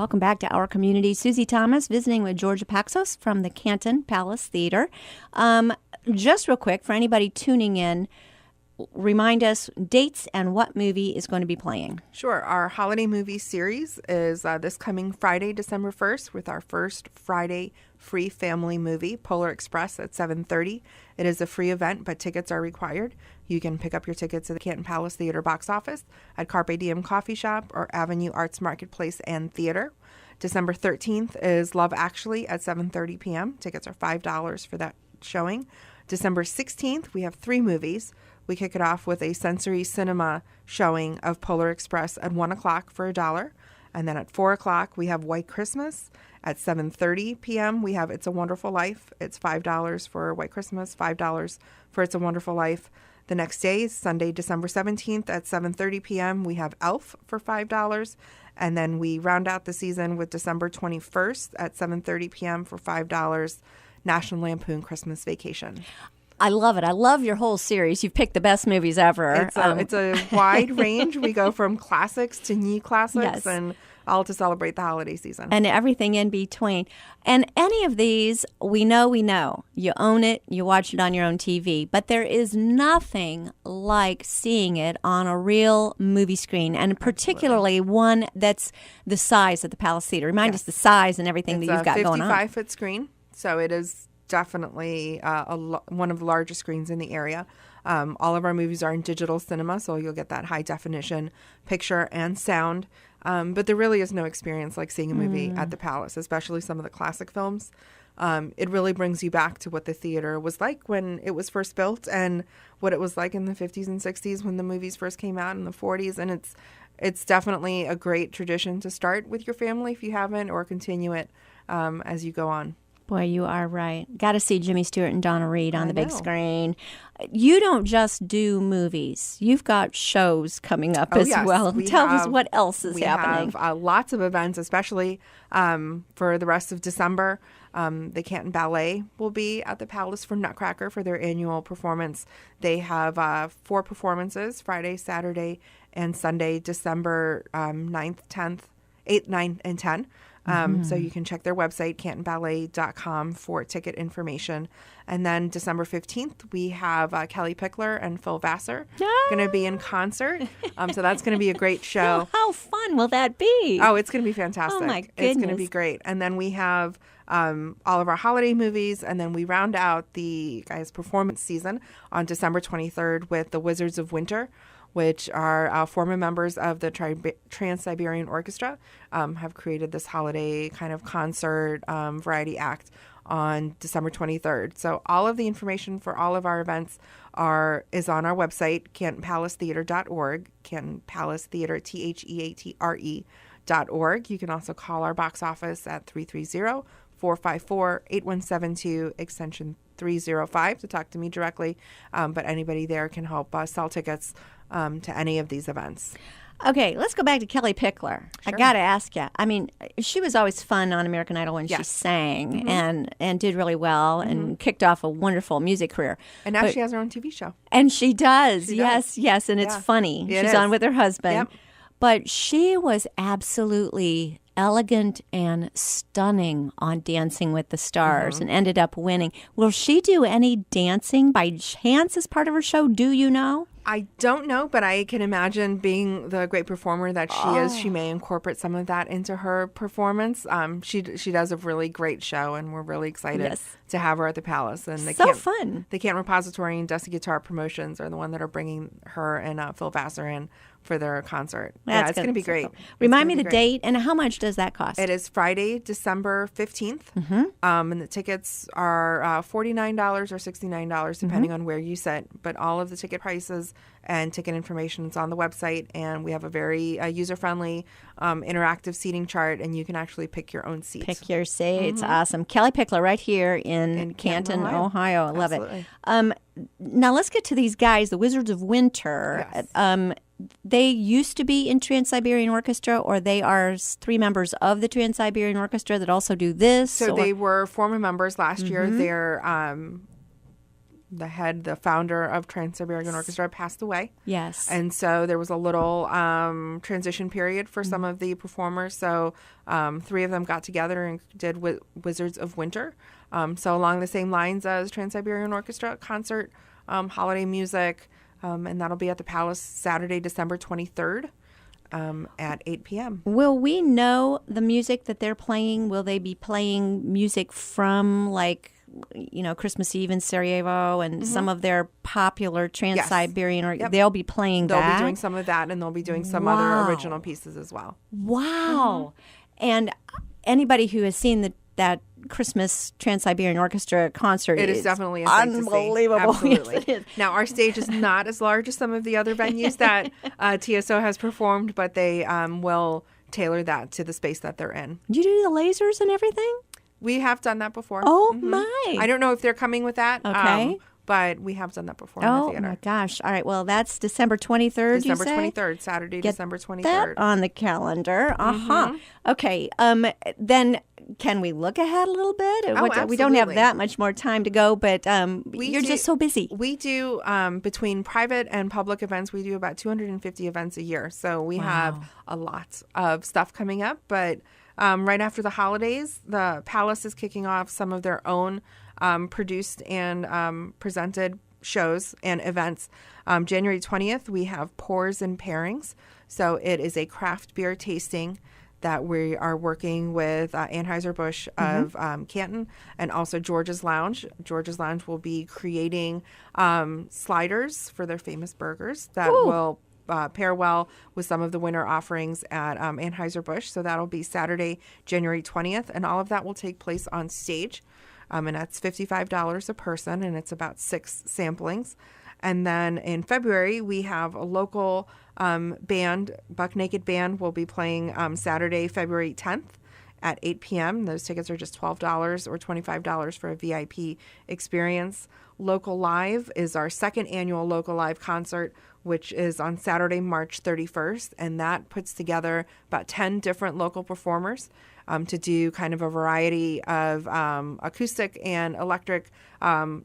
Welcome back to Our Community. Susie Thomas visiting with Georgia Paxos from the Canton Palace Theater. Just real quick, for anybody tuning in, remind us dates and what movie is going to be playing. Sure. Our holiday movie series is this coming Friday, December 1st, with our first Friday free family movie, Polar Express, at 7:30. It is a free event, but tickets are required. You can pick up your tickets at the Canton Palace Theater box office, at Carpe Diem Coffee Shop, or Avenue Arts Marketplace and Theater. December 13th is Love Actually at 7:30 p.m. Tickets are $5 for that showing. December 16th, we have 3 movies. We kick it off with a sensory cinema showing of Polar Express at 1 o'clock for $1. And then at 4 o'clock, we have White Christmas. At 7:30 p.m., we have It's a Wonderful Life. It's $5 for White Christmas, $5 for It's a Wonderful Life. The next day is Sunday, December 17th at 7:30 p.m. We have Elf for $5. And then we round out the season with December 21st at 7:30 p.m. for $5, National Lampoon Christmas Vacation. I love it. I love your whole series. You've picked the best movies ever. It's a wide range. We go from classics to new classics, Yes. and all to celebrate the holiday season. And everything in between. And any of these, we know. You own it, you watch it on your own TV. But there is nothing like seeing it on a real movie screen, and particularly one that's the size of the Palace Theater. Remind us the size and everything that you've got going on. It's a 55-foot screen, so it is definitely one of the largest screens in the area. All of our movies are in digital cinema, so you'll get that high-definition picture and sound. But there really is no experience like seeing a movie at the Palace, especially some of the classic films. It really brings you back to what the theater was like when it was first built and what it was like in the 50s and 60s when the movies first came out in the 40s. And it's definitely a great tradition to start with your family if you haven't, or continue it as you go on. Boy, you are right. Got to see Jimmy Stewart and Donna Reed on the big screen. You don't just do movies. You've got shows coming up as well. Tell us what else is happening. We have lots of events, especially for the rest of December. The Canton Ballet will be at the Palace for Nutcracker for their annual performance. They have 4 performances, Friday, Saturday, and Sunday, December 9th, 10th, 8th, 9th, and 10th. So you can check their website, cantonballet.com, for ticket information. And then December 15th, we have Kelly Pickler and Phil Vassar going to be in concert. So that's going to be a great show. How fun will that be? Oh, it's going to be fantastic. Oh, my goodness. It's going to be great. And then we have all of our holiday movies, and then we round out the performance season on December 23rd with The Wizards of Winter, which are former members of the Trans-Siberian Orchestra, have created this holiday kind of concert variety act on December 23rd. So all of the information for all of our events is on our website, cantonpalacetheater.org, Canton Palace Theater, TheaTre.org. You can also call our box office at 330-454-8172, extension 305 to talk to me directly. But anybody there can help sell tickets to any of these events. Okay, let's go back to Kelly Pickler. Sure. I got to ask you. I mean, she was always fun on American Idol when she sang and did really well and kicked off a wonderful music career. And now she has her own TV show. And she does. Yes, and it's funny. She's on with her husband. Yep. But she was absolutely elegant and stunning on Dancing with the Stars and ended up winning. Will she do any dancing by chance as part of her show? Do you know? I don't know, but I can imagine, being the great performer that she is, she may incorporate some of that into her performance. She does a really great show, and we're really excited to have her at the Palace. And fun. The Canton Repository and Dusty Guitar Promotions are the one that are bringing her and Phil Vassar in for their concert. It's going to be great. Remind me the date, and how much does that cost? It is Friday, December 15th, and the tickets are $49 or $69, depending on where you sit. But all of the ticket prices and ticket information is on the website, and we have a very user-friendly, interactive seating chart, and you can actually pick your own seats. Pick your seats. Awesome. Kelly Pickler right here in Canton, Ohio. I love it. Now let's get to these guys, the Wizards of Winter. Yes. They used to be in Trans-Siberian Orchestra, or they are 3 members of the Trans-Siberian Orchestra that also do this? So they were former members last year. They're the founder of Trans-Siberian Orchestra, passed away. Yes. And so there was a little transition period for some of the performers. So 3 of them got together and did Wizards of Winter. So along the same lines as Trans-Siberian Orchestra concert, holiday music, and that'll be at the Palace Saturday, December 23rd. At 8 p.m. Will we know the music that they're playing? Will they be playing music from, like, Christmas Eve in Sarajevo and some of their popular Trans-Siberian, or they'll be playing They'll that? be doing some of that, and they'll be doing some other original pieces as well. Wow. And anybody who has seen that Christmas Trans-Siberian Orchestra concert, It is definitely a sight to see. unbelievable. Absolutely. Yes, it is. Now, our stage is not as large as some of the other venues that TSO has performed, but they will tailor that to the space that they're in. You do the lasers and everything? We have done that before. Oh, my. I don't know if they're coming with that. Okay. But we have done that before in the Oh, theater. my gosh. All right. Well, that's December 23rd, December you say? 23rd, Saturday, Get December 23rd. that on the calendar. Okay. Then can we look ahead a little bit? We don't have absolutely. that much more time to go, but you're do- just so busy. We do, between private and public events, we do about 250 events a year. So we have a lot of stuff coming up. But right after the holidays, the Palace is kicking off some of their own produced and presented shows and events. January 20th, we have Pours and Pairings. So it is a craft beer tasting that we are working with Anheuser-Busch of Canton and also George's Lounge. George's Lounge will be creating sliders for their famous burgers that will pair well with some of the winter offerings at Anheuser-Busch. So that'll be Saturday, January 20th, and all of that will take place on stage. And that's $55 a person, and it's about 6 samplings. And then in February, we have a local band, Buck Naked Band, will be playing Saturday, February 10th at 8 p.m. Those tickets are just $12 or $25 for a VIP experience. Local Live is our second annual Local Live concert, which is on Saturday, March 31st. And that puts together about 10 different local performers to do kind of a variety of acoustic and electric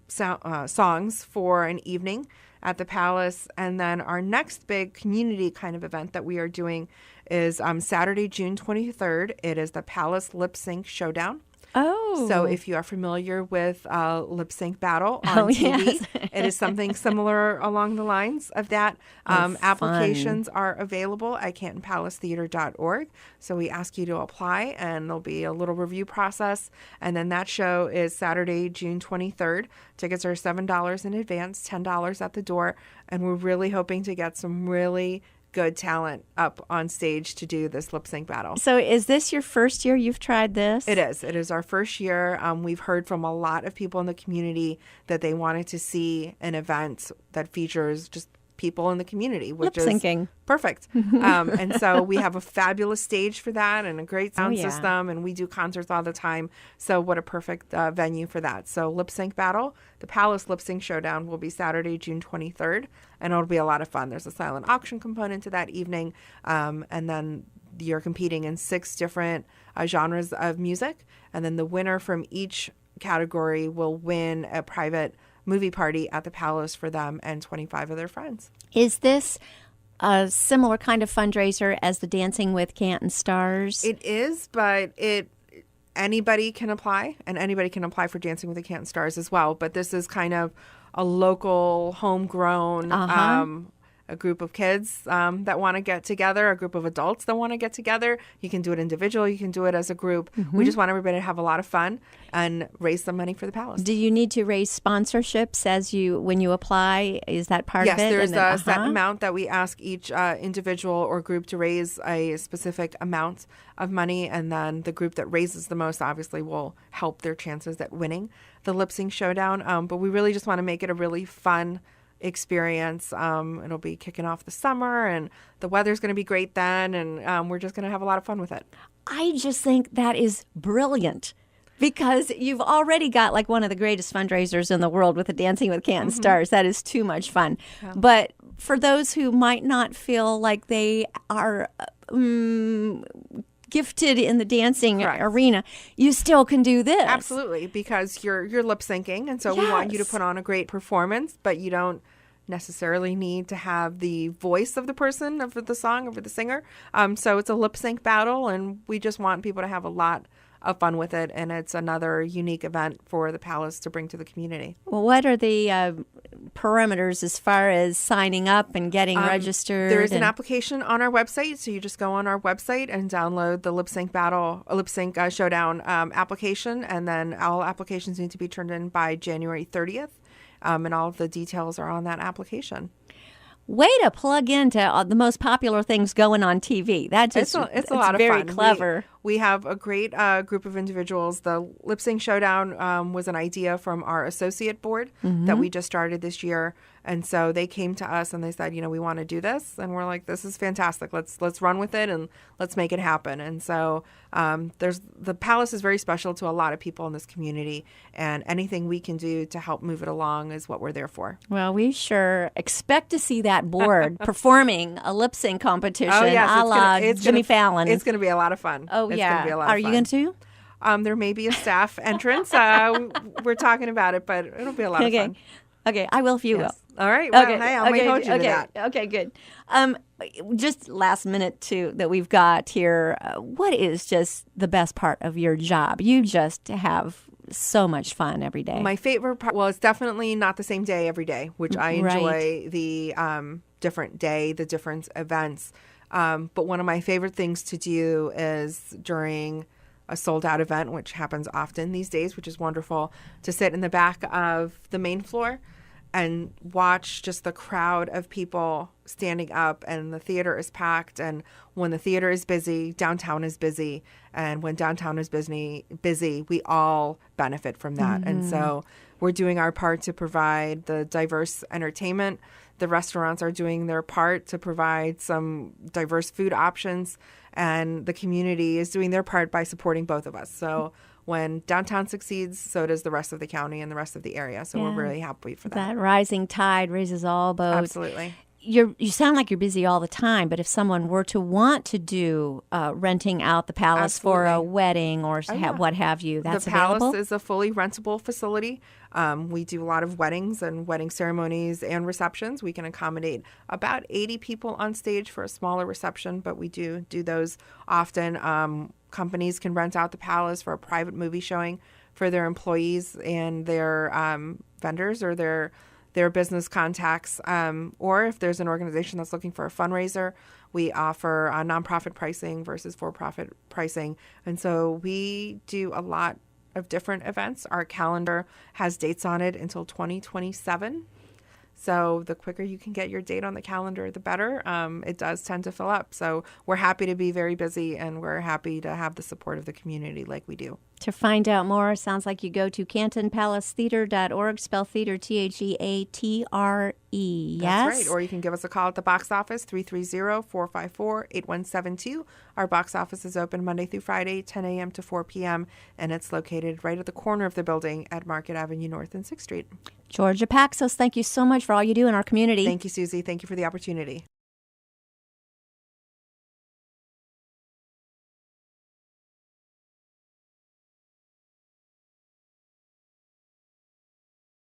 songs for an evening at the Palace. And then our next big community kind of event that we are doing is Saturday, June 23rd. It is the Palace Lip Sync Showdown. Oh. So if you are familiar with Lip Sync Battle on TV, yes. it is something similar along the lines of that. Applications are available at CantonPalaceTheater.org. So we ask you to apply, and there'll be a little review process. And then that show is Saturday, June 23rd. Tickets are $7 in advance, $10 at the door. And we're really hoping to get some really good talent up on stage to do this lip sync battle. So is this your first year you've tried this? It is. It is our first year. We've heard from a lot of people in the community that they wanted to see an event that features just people in the community, which lip syncing. is perfect. And so we have a fabulous stage for that and a great sound yeah. system, and we do concerts all the time. So what a perfect venue for that. So Lip Sync Battle, the Palace Lip Sync Showdown will be Saturday, June 23rd, and it'll be a lot of fun. There's a silent auction component to that evening, and then you're competing in 6 different genres of music, and then the winner from each category will win a private movie party at the Palace for them and 25 of their friends. Is this a similar kind of fundraiser as the Dancing with Canton Stars? It is, but anybody can apply, and anybody can apply for Dancing with the Canton Stars as well. But this is kind of a local, homegrown a group of kids that want to get together, a group of adults that want to get together. You can do it individual. You can do it as a group. We just want everybody to have a lot of fun and raise some money for the Palace. Do you need to raise sponsorships when you apply? Is that part of it? Yes, there's a set amount that we ask each individual or group to raise a specific amount of money, and then the group that raises the most obviously will help their chances at winning the Lip Sync Showdown. But we really just want to make it a really fun experience. It'll be kicking off the summer, and the weather's going to be great then, and we're just going to have a lot of fun with it. I just think that is brilliant, because you've already got like one of the greatest fundraisers in the world with the Dancing with Canton Stars. That is too much fun. Yeah. But for those who might not feel like they are gifted in the dancing Correct. arena, you still can do this. Absolutely, because you're lip syncing, and so we want you to Yes. put on a great performance, but you don't necessarily need to have the voice of the person of the song over the singer. So it's a lip sync battle, and we just want people to have a lot of fun with it, and it's another unique event for the Palace to bring to the community. Well, what are the parameters as far as signing up and getting registered? There is an and- application on our website, so you just go on our website and download the lip sync showdown application, and then all applications need to be turned in by January 30th, and all of the details are on that application. Way to plug into the most popular things going on TV. That just It's a lot of very fun. clever. We have a great group of individuals. The Lip Sync Showdown was an idea from our associate board that we just started this year. And so they came to us and they said, we want to do this. And we're like, this is fantastic. Let's run with it and let's make it happen. And so the Palace is very special to a lot of people in this community. And anything we can do to help move it along is what we're there for. Well, we sure expect to see that board performing a lip sync competition Oh, yes, a la Jimmy Fallon. It's going to be a lot of fun. Oh, It's yeah. going to be a lot Are of you fun. going to? There may be a staff entrance. We're talking about it, but it'll be a lot of fun. Okay, I will if you Yes. All right. Well, will. hey, I'll make hold you to that. Okay, good. Just last minute too that we've got here. What is just the best part of your job? You just have so much fun every day. My favorite part, well, it's definitely not the same day every day, which I enjoy the different day, the different events. But one of my favorite things to do is during a sold out event, which happens often these days, which is wonderful, to sit in the back of the main floor and watch just the crowd of people standing up, and the theater is packed. And when the theater is busy, downtown is busy. And when downtown is busy, we all benefit from that. And so we're doing our part to provide the diverse entertainment. The restaurants are doing their part to provide some diverse food options. And the community is doing their part by supporting both of us. So when downtown succeeds, so does the rest of the county and the rest of the area. So we're really happy for that. that rising tide raises all boats. Absolutely. You sound like you're busy all the time, but if someone were to want to do renting out the Palace for a Absolutely. wedding or yeah. what have you, that's The Palace available? is a fully rentable facility. We do a lot of weddings and wedding ceremonies and receptions. We can accommodate about 80 people on stage for a smaller reception, but we do those often. Companies can rent out the Palace for a private movie showing for their employees and their vendors or their business contacts. Or if there's an organization that's looking for a fundraiser, we offer nonprofit pricing versus for-profit pricing. And so we do a lot of different events. Our calendar has dates on it until 2027. So the quicker you can get your date on the calendar, the better. It does tend to fill up. So we're happy to be very busy, and we're happy to have the support of the community like we do. To find out more, sounds like you go to CantonPalaceTheater.org, spell theater Theatre. Yes? That's right. Or you can give us a call at the box office, 330-454-8172. Our box office is open Monday through Friday, 10 a.m. to 4 p.m., and it's located right at the corner of the building at Market Avenue North and 6th Street. Georgia Paxos, thank you so much for all you do in our community. Thank you, Susie. Thank you for the opportunity.